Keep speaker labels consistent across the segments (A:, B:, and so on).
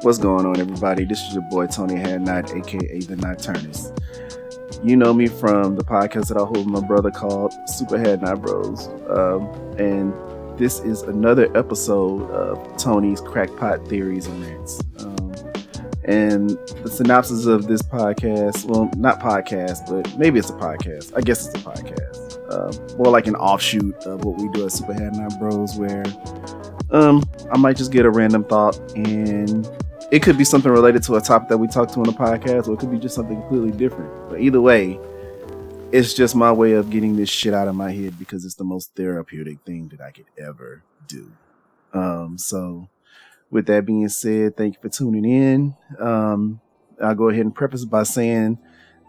A: What's going on, everybody? This is your boy Tony Hadnot, aka the Nocturnist. You know me from the podcast that I hold with my brother called Super Hadnot Bros. And this is another episode of Tony's Crackpot Theories and Rants. And the synopsis of this podcast, well, not podcast, but maybe it's a podcast. I guess it's a podcast. More like an offshoot of what we do at Super Hadnot Bros, where I might just get a random thought, and it could be something related to a topic that we talked to on the podcast, or it could be just something completely different. But either way, it's just my way of getting this shit out of my head because it's the most therapeutic thing that I could ever do. So with that being said, thank you for tuning in. I'll go ahead and preface by saying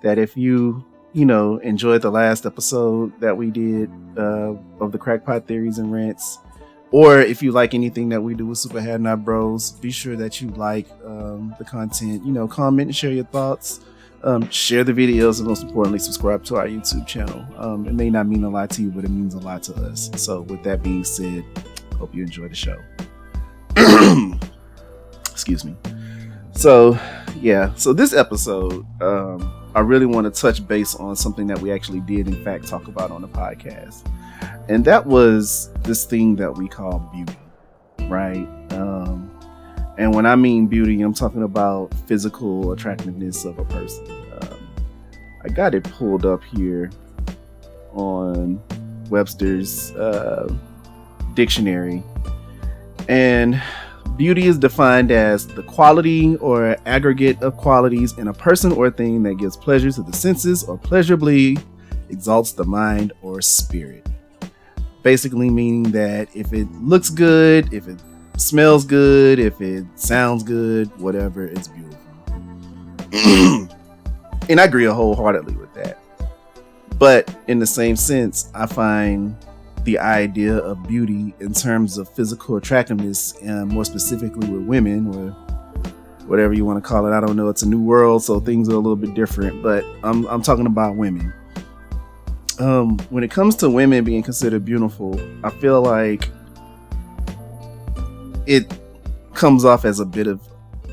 A: that if you enjoyed the last episode that we did of the Crackpot Theories and Rants, or if you like anything that we do with Super Hadnot Bros, be sure that you like the content, comment and share your thoughts, share the videos, and most importantly, subscribe to our YouTube channel. It may not mean a lot to you, but it means a lot to us. So with that being said, hope you enjoy the show. Excuse me. So this episode, I really want to touch base on something that we actually did in fact talk about on the podcast. And that was this thing that we call beauty, right? And when I mean beauty, I'm talking about physical attractiveness of a person. I got it pulled up here on Webster's dictionary. And beauty is defined as the quality or aggregate of qualities in a person or thing that gives pleasure to the senses or pleasurably exalts the mind or spirit. Basically meaning that if it looks good, if it smells good, if it sounds good, whatever, it's beautiful. And I agree wholeheartedly with that. But in the same sense, I find the idea of beauty in terms of physical attractiveness, and more specifically with women, or whatever you want to call it. I don't know. It's a new world, so things are a little bit different. But I'm talking about women. When it comes to women being considered beautiful, I feel like it comes off as a bit of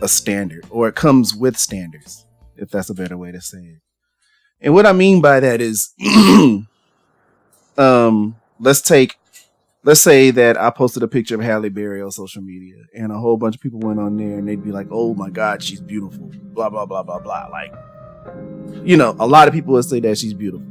A: a standard, or it comes with standards, if that's a better way to say it. And what I mean by that is, let's say that I posted a picture of Halle Berry on social media, and a whole bunch of people went on there and they'd be like, "Oh my God, she's beautiful," blah, blah, blah, blah, blah. Like, a lot of people would say that she's beautiful.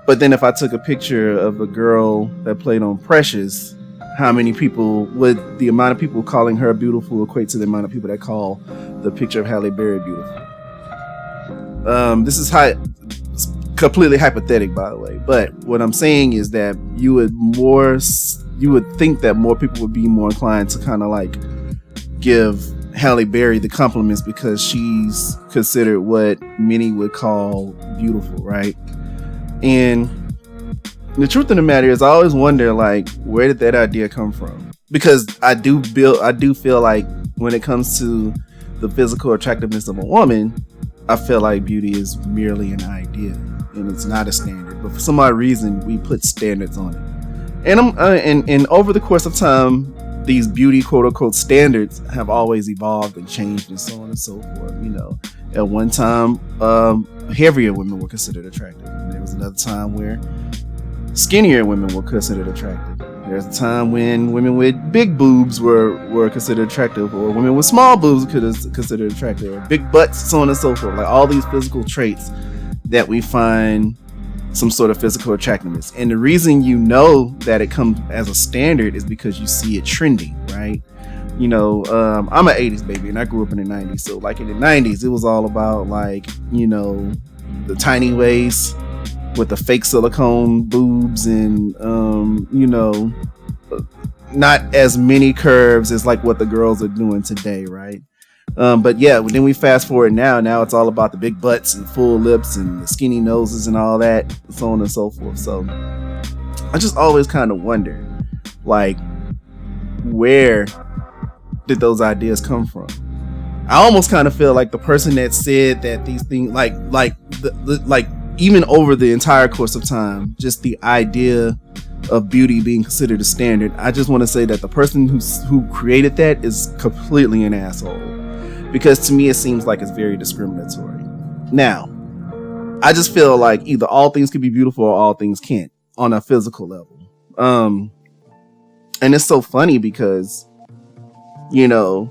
A: But then if I took a picture of a girl that played on Precious, how many people would the amount of people calling her beautiful equate to the amount of people that call the picture of Halle Berry beautiful? This is completely hypothetical, by the way. But what I'm saying is that you would think that more people would be more inclined to kind of like give Halle Berry the compliments because she's considered what many would call beautiful, right? And the truth of the matter is, I always wonder, like, where did that idea come from? Because I do feel like when it comes to the physical attractiveness of a woman, I feel like beauty is merely an idea and it's not a standard. But for some odd reason, we put standards on it. And and over the course of time, these beauty quote unquote standards have always evolved and changed and so on and so forth. At one time, heavier women were considered attractive. And there was another time where skinnier women were considered attractive. There's a time when women with big boobs were considered attractive, or women with small boobs were considered attractive, or big butts, so on and so forth. Like all these physical traits that we find some sort of physical attractiveness. And the reason that it comes as a standard is because you see it trending, right? I'm an 80s baby and I grew up in the 90s. So like in the 90s, it was all about like, the tiny waist with the fake silicone boobs and, not as many curves as like what the girls are doing today, right? But yeah, then we fast forward now it's all about the big butts and full lips and the skinny noses and all that, so on and so forth. So I just always kind of wonder, like, where did those ideas come from? I almost kind of feel like the person that said that these things, like even over the entire course of time, just the idea of beauty being considered a standard, I just want to say that the person who created that is completely an asshole. because to me it seems like it's very discriminatory. Now, I just feel like either all things can be beautiful or all things can't on a physical level. And it's so funny because, you know,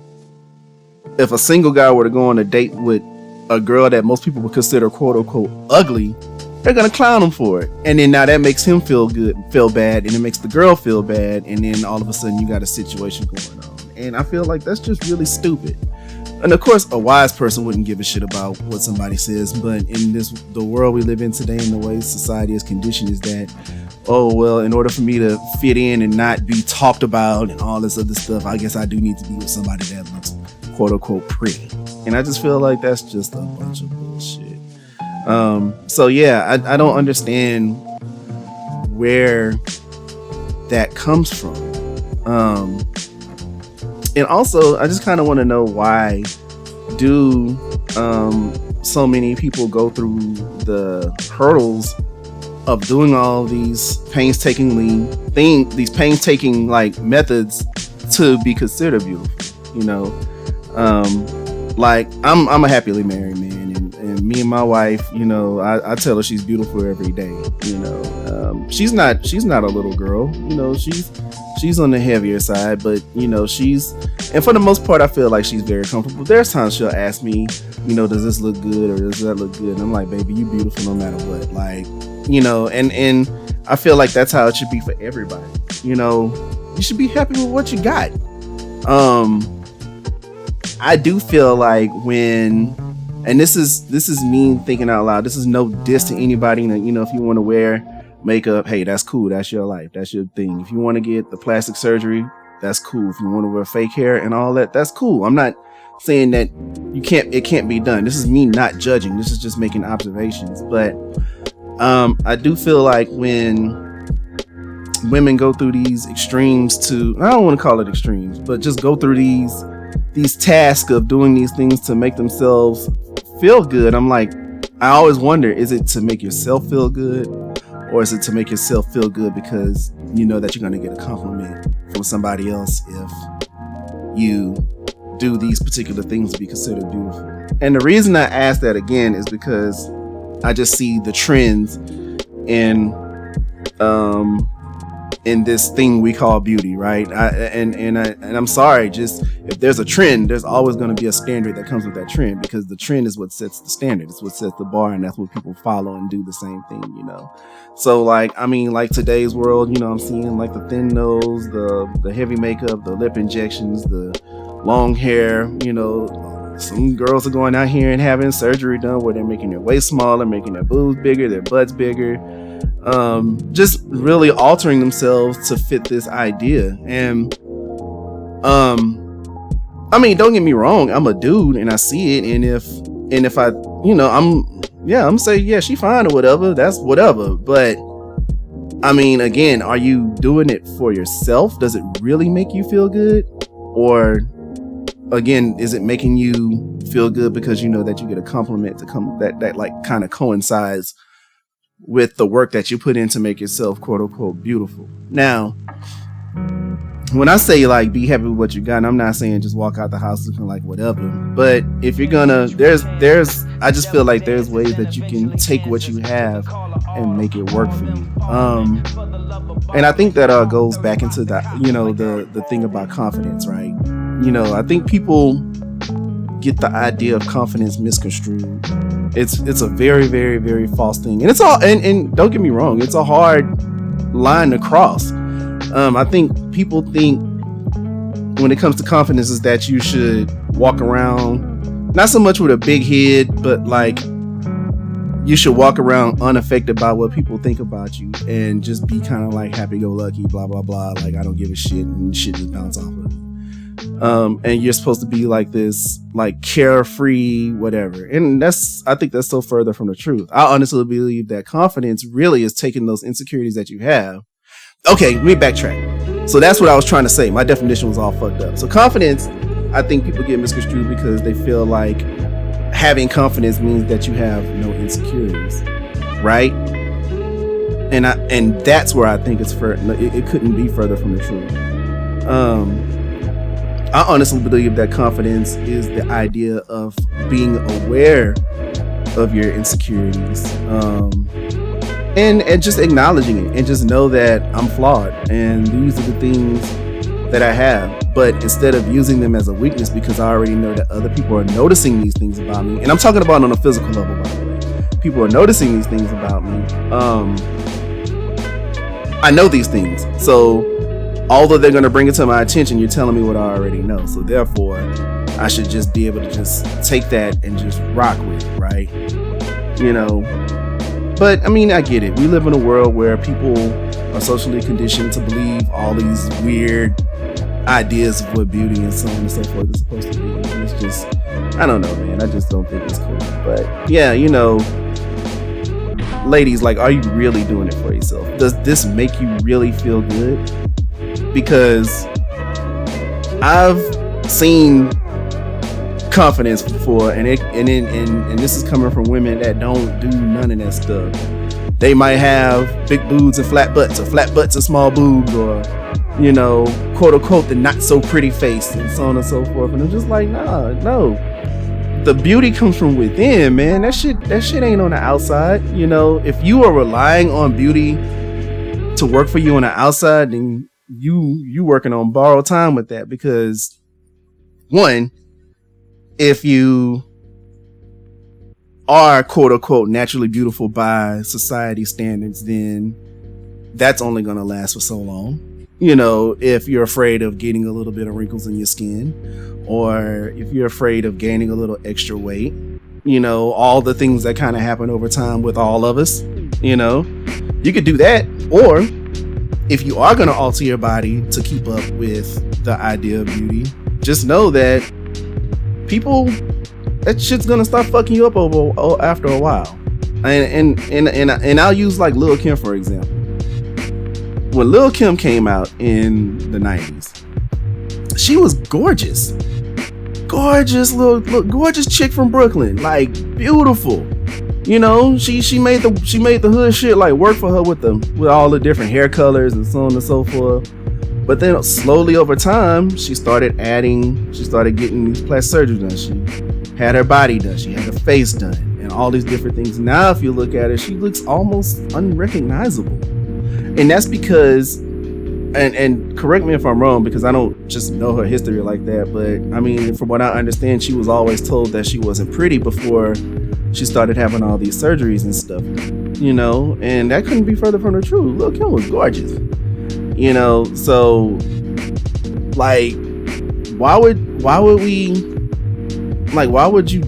A: if a single guy were to go on a date with a girl that most people would consider quote unquote ugly, they're gonna clown him for it. And then now that makes him feel bad, and it makes the girl feel bad, and then all of a sudden you got a situation going on. And I feel like that's just really stupid. And of course, a wise person wouldn't give a shit about what somebody says, but in the world we live in today and the way society is conditioned is that, oh, well, in order for me to fit in and not be talked about and all this other stuff, I guess I do need to be with somebody that looks quote unquote pretty. And I just feel like that's just a bunch of bullshit. So yeah, I don't understand where that comes from. And also, I just kind of want to know, why do so many people go through the hurdles of doing all these painstaking like methods to be considered beautiful, you know? Like I'm a happily married man, and me and my wife, you know, I tell her she's beautiful every day, you know. She's not a little girl, you know, she's on the heavier side, but you know, and for the most part, I feel like she's very comfortable. There's times she'll ask me, you know, does this look good or does that look good? And I'm like, baby, you beautiful no matter what. Like, you know, and I feel like that's how it should be for everybody. You know, you should be happy with what you got. I do feel like and this is me thinking out loud. This is no diss to anybody. You know, if you want to wear makeup, hey, that's cool. That's your life. That's your thing. If you want to get the plastic surgery, that's cool. If you want to wear fake hair and all that, that's cool. I'm not saying that it can't be done. This is me not judging. This is just making observations. But I do feel like when women go through these extremes I don't want to call it extremes, but just go through these tasks of doing these things to make themselves feel good. I'm like, I always wonder, is it to make yourself feel good, or is it to make yourself feel good because you know that you're going to get a compliment from somebody else if you do these particular things to be considered beautiful? And the reason I ask that again is because I just see the trends in this thing we call beauty, right? I'm sorry, just if there's a trend, there's always going to be a standard that comes with that trend, because the trend is what sets the standard. It's what sets the bar, and that's what people follow and do the same thing, you know? So like, I mean, like today's world, you know, I'm seeing like the thin nose, the heavy makeup, the lip injections, the long hair, you know. Some girls are going out here and having surgery done where they're making their waist smaller, making their boobs bigger, their butts bigger. Just really altering themselves to fit this idea. And I mean, don't get me wrong, I'm a dude and I see it, and if I, you know, I'm saying, yeah, she fine or whatever, that's whatever. But I mean, again, are you doing it for yourself? Does it really make you feel good? Or again, is it making you feel good because you know that you get a compliment that like kind of coincides with the work that you put in to make yourself quote unquote beautiful? Now, when I say like be happy with what you got, I'm not saying just walk out the house looking like whatever, but if you're gonna, I just feel like there's ways that you can take what you have and make it work for you. And I think that goes back into the, you know, the thing about confidence, right? You know, I think people get the idea of confidence misconstrued. It's a very, very, very false thing. And it's all, and don't get me wrong, it's a hard line to cross. I think people think when it comes to confidence is that you should walk around, not so much with a big head, but like you should walk around unaffected by what people think about you and just be kind of like happy-go-lucky, blah, blah, blah. Like, I don't give a shit, and shit just bounce off of you. And you're supposed to be like this, like carefree, whatever. And I think that's so further from the truth. I honestly believe that confidence really is taking those insecurities that you have. Okay, let me backtrack. So that's what I was trying to say. My definition was all fucked up. So confidence, I think people get misconstrued because they feel like having confidence means that you have no insecurities, right? And that's where I think it couldn't be further from the truth. I honestly believe that confidence is the idea of being aware of your insecurities, and just acknowledging it, and just know that I'm flawed and these are the things that I have. But instead of using them as a weakness, because I already know that other people are noticing these things about me, and I'm talking about on a physical level, by the way, people are noticing these things about me. I know these things, so although they're going to bring it to my attention, you're telling me what I already know. So therefore, I should just be able to just take that and just rock with it, right? You know, but I mean, I get it. We live in a world where people are socially conditioned to believe all these weird ideas of what beauty and so on and so forth is supposed to be. And it's just, I don't know, man. I just don't think it's cool. But yeah, you know, ladies, like, are you really doing it for yourself? Does this make you really feel good? Because I've seen confidence before, and this is coming from women that don't do none of that stuff. They might have big boobs and flat butts, or flat butts and small boobs, or, you know, quote unquote, the not so pretty face, and so on and so forth. And I'm just like, no. The beauty comes from within, man. That shit ain't on the outside. You know, if you are relying on beauty to work for you on the outside, then you working on borrowed time with that. Because one, if you are quote unquote naturally beautiful by society standards, then that's only going to last for so long. You know, if you're afraid of getting a little bit of wrinkles in your skin, or if you're afraid of gaining a little extra weight, you know, all the things that kind of happen over time with all of us, you know, you could do that. Or if you are going to alter your body to keep up with the idea of beauty, just know that that shit's going to start fucking you up after a while. And I'll use like Lil' Kim, for example. When Lil' Kim came out in the 90s, she was gorgeous. Gorgeous gorgeous chick from Brooklyn, like beautiful. You know, she made the hood shit like work for her with all the different hair colors and so on and so forth. But then slowly over time, she started getting these plastic surgeries done. She had her body done, she had her face done, and all these different things. Now if you look at her, she looks almost unrecognizable. And that's because, and correct me if I'm wrong, because I don't just know her history like that, but I mean, from what I understand, she was always told that she wasn't pretty before she started having all these surgeries and stuff, you know, and that couldn't be further from the truth. Lil' Kim was gorgeous, you know. So like, why would you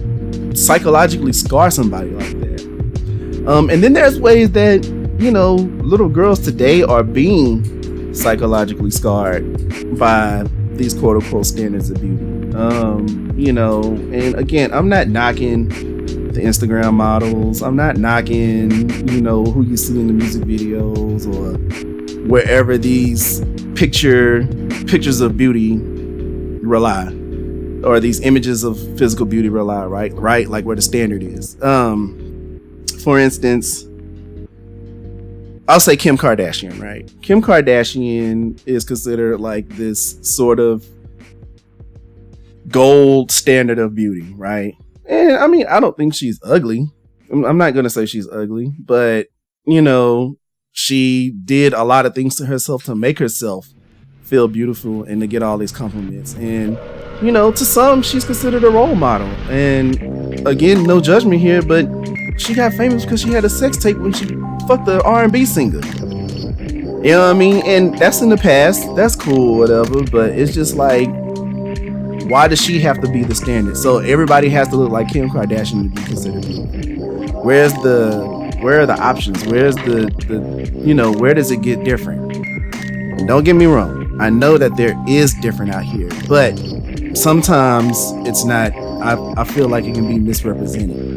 A: psychologically scar somebody like that? And then there's ways that, you know, little girls today are being psychologically scarred by these quote unquote standards of beauty. You know, and again, I'm not knocking the Instagram models. I'm not knocking, you know, who you see in the music videos or wherever these pictures of beauty rely, or these images of physical beauty rely, right? Like where the standard is. For instance, I'll say Kim Kardashian, right? Kim Kardashian is considered like this sort of gold standard of beauty, right? And I mean, I don't think she's ugly. I'm not going to say she's ugly, but, you know, she did a lot of things to herself to make herself feel beautiful and to get all these compliments. And, you know, to some, she's considered a role model. And again, no judgment here, but she got famous because she had a sex tape when she fucked the R&B singer. You know what I mean? And that's in the past. That's cool, whatever. But it's just like, why does she have to be the standard? So everybody has to look like Kim Kardashian to be considered beautiful. Where are the options? Where's the you know, where does it get different? And don't get me wrong, I know that there is different out here, but sometimes it's not. I feel like it can be misrepresented.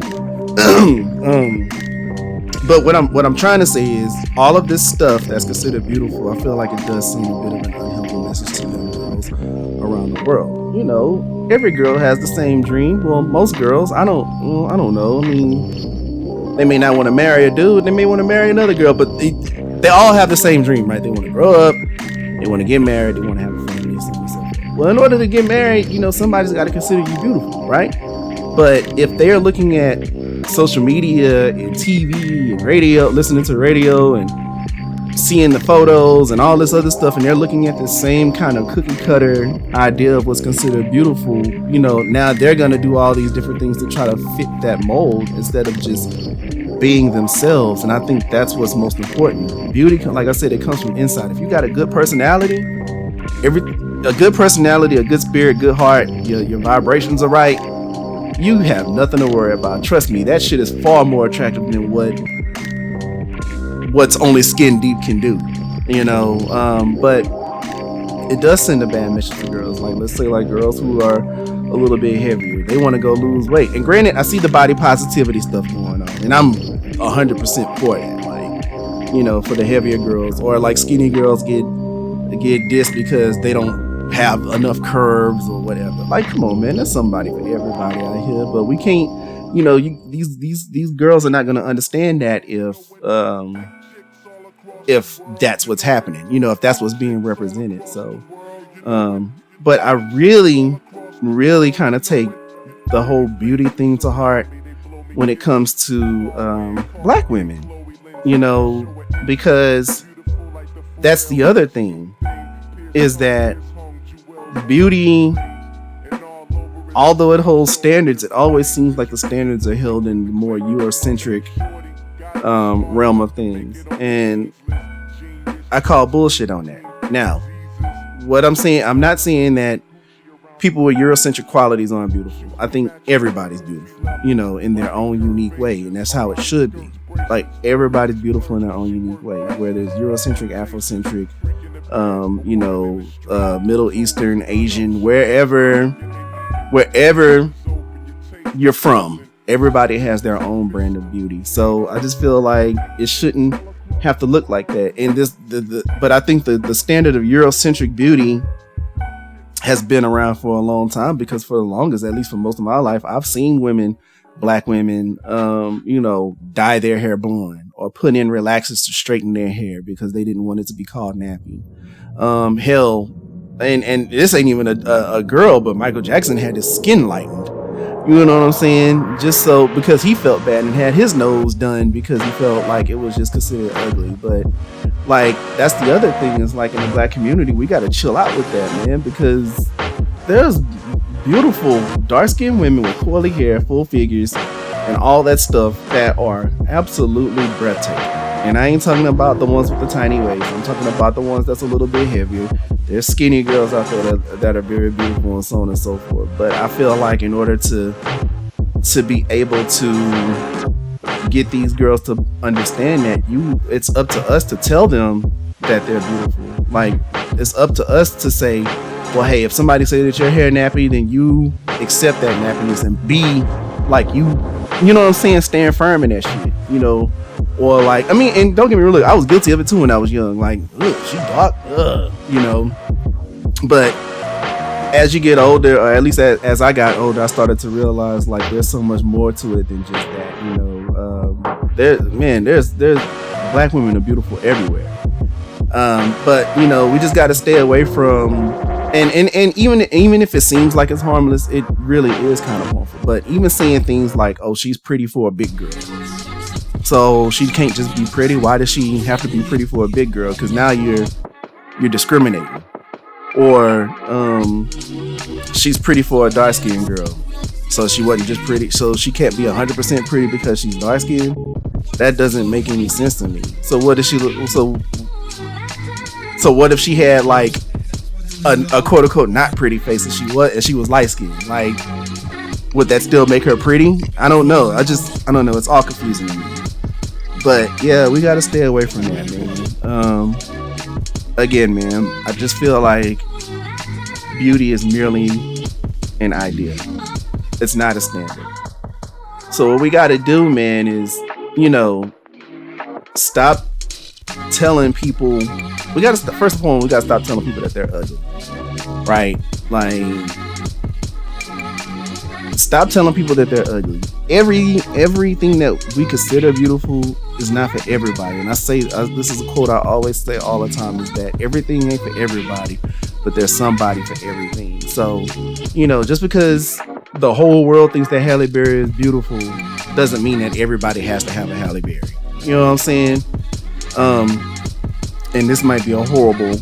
A: But what I'm trying to say is, all of this stuff that's considered beautiful, I feel like it does send a bit of an unhelpful message to young girls around the world. You know, every girl has the same dream. Well, most girls, I don't know. I mean, they may not want to marry a dude, they may want to marry another girl, but they all have the same dream, right? They want to grow up, they want to get married, they want to have a family, and stuff like that. Well, in order to get married, somebody's got to consider you beautiful, right? But if they're looking at social media and TV and radio, listening to radio and seeing the photos and all this other stuff, and they're looking at the same kind of cookie cutter idea of what's considered beautiful, now they're going to do all these different things to try to fit that mold instead of just being themselves. And I think that's what's most important. Beauty, like I said, it comes from inside. If you got a good personality, a good spirit, good heart, your vibrations are right, you have nothing to worry about. Trust me, that shit is far more attractive than what's only skin deep can do, but it does send a bad message to girls. Like, let's say like girls who are a little bit heavier, they want to go lose weight. And granted, I see the body positivity stuff going on, and I'm 100% for that. Like, for the heavier girls, or like skinny girls get dissed because they don't have enough curves or whatever. Like, come on, man, there's somebody for everybody out here, but we can't. These girls are not going to understand that if that's what's happening, if that's what's being represented. So, but I really, really kind of take the whole beauty thing to heart when it comes to Black women, because that's the other thing, is that beauty, although it holds standards, it always seems like the standards are held in the more Eurocentric realm of things. And I call bullshit on that. Now, what I'm saying, I'm not saying that people with Eurocentric qualities aren't beautiful. I think everybody's beautiful, in their own unique way. And that's how it should be. Like, everybody's beautiful in their own unique way, whether it's Eurocentric, Afrocentric, Middle Eastern, Asian, wherever you're from, everybody has their own brand of beauty. So I just feel like it shouldn't have to look like that. And but I think the standard of Eurocentric beauty has been around for a long time, because for the longest, at least for most of my life, I've seen women, Black women, dye their hair blonde or put in relaxers to straighten their hair because they didn't want it to be called nappy. Hell, and this ain't even a girl, but Michael Jackson had his skin lightened. You know what I'm saying? Just so, because he felt bad and had his nose done because he felt like it was just considered ugly. But like, that's the other thing, is like, in the Black community, we got to chill out with that, man, because there's beautiful dark-skinned women with curly hair, full figures, and all that stuff that are absolutely breathtaking. And I ain't talking about the ones with the tiny waist. I'm talking about the ones that's a little bit heavier. There's skinny girls out there that are very beautiful, and so on and so forth. But I feel like in order to be able to get these girls to understand that, it's up to us to tell them that they're beautiful. Like, it's up to us to say, well, hey, if somebody say that your hair nappy, then you accept that nappiness and be like, you know what I'm saying, stand firm in that shit, or like, I mean, and don't get me wrong, I was guilty of it too when I was young. Like, ugh, she dark, but as you get older, or at least as I got older, I started to realize, like, there's so much more to it than just that. There's Black women are beautiful everywhere. But we just got to stay away from, and even if it seems like it's harmless, it really is kind of harmful. But even saying things like, oh, she's pretty for a big girl, so she can't just be pretty. Why does she have to be pretty for a big girl? Because now you're discriminating. Or she's pretty for a dark skinned girl, so she wasn't just pretty, so she can't be 100% pretty because she's dark skinned. That doesn't make any sense to me. So what if she look? So what if she had like a quote unquote not pretty face and she was light skinned? Like, would that still make her pretty? I don't know. I don't know. It's all confusing to me. But yeah, we gotta stay away from that, man. Again, man, I just feel like beauty is merely an idea. It's not a standard. So what we gotta do, man, is, stop telling people. First of all, we gotta stop telling people that they're ugly, right? Like, stop telling people that they're ugly. Everything that we consider beautiful is not for everybody. And I say, this is a quote I always say all the time, is that everything ain't for everybody, but there's somebody for everything. So, you know, just because the whole world thinks that Halle Berry is beautiful doesn't mean that everybody has to have a Halle Berry. You know what I'm saying? And this might be a horrible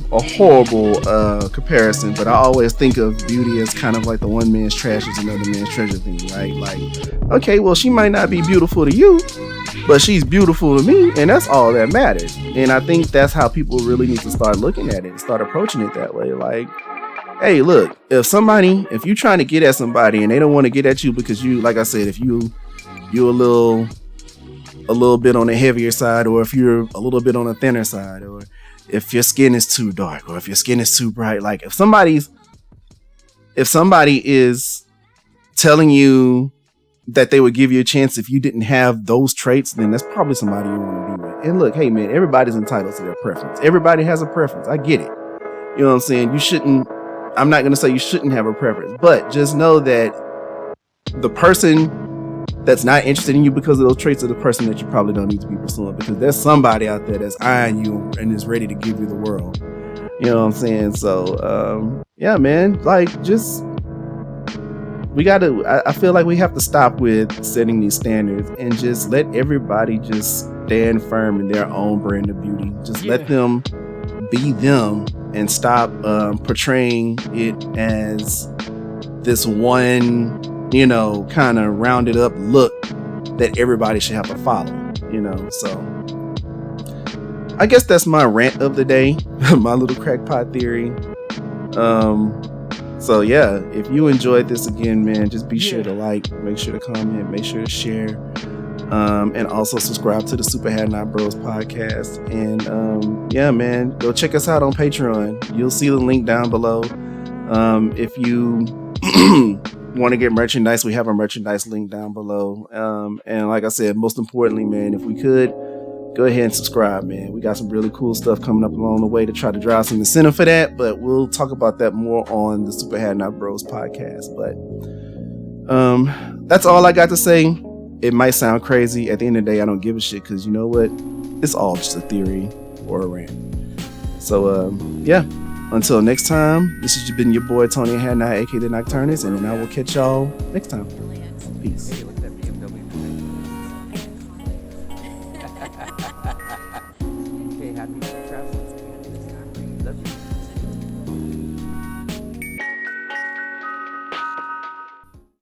A: comparison, but I always think of beauty as kind of like the one man's trash is another man's treasure thing, right? Like, okay, well, she might not be beautiful to you, but she's beautiful to me, and that's all that matters. And I think that's how people really need to start looking at it, start approaching it that way. Like, hey, look, if you're trying to get at somebody and they don't want to get at you because you, like I said, if you're a little bit on the heavier side, or if you're a little bit on the thinner side, or if your skin is too dark, or if your skin is too bright, like if somebody is telling you that they would give you a chance if you didn't have those traits, then that's probably somebody you want to be with. And look, hey man, everybody's entitled to their preference. Everybody has a preference. I get it. You know what I'm saying? I'm not going to say you shouldn't have a preference, but just know that the person that's not interested in you because of those traits are the person that you probably don't need to be pursuing, because there's somebody out there that's eyeing you and is ready to give you the world. You know what I'm saying? So, yeah, man, like I feel like we have to stop with setting these standards and just let everybody just stand firm in their own brand of beauty. Just let them be them and stop portraying it as this one, you know, kind of rounded up look that everybody should have to follow, you know. So I guess that's my rant of the day, my little crackpot theory. So yeah, if you enjoyed this, again, man, just be sure to like, make sure to comment, make sure to share, and also subscribe to the Super Hadnot Bros podcast. And yeah, man, go check us out on Patreon. You'll see the link down below. If you want to get merchandise, we have a merchandise link down below. And like I said, most importantly, man, if we could, go ahead and subscribe, man. We got some really cool stuff coming up along the way to try to drive some incentive for that, but we'll talk about that more on the Super Hadnot Bros podcast. But that's all I got to say. It might sound crazy. At the end of the day, I don't give a shit, because you know what? It's all just a theory or a rant. So yeah, until next time, this has been your boy Tony Hadnot, aka the Nocturnist, and then I will catch y'all next time. Peace.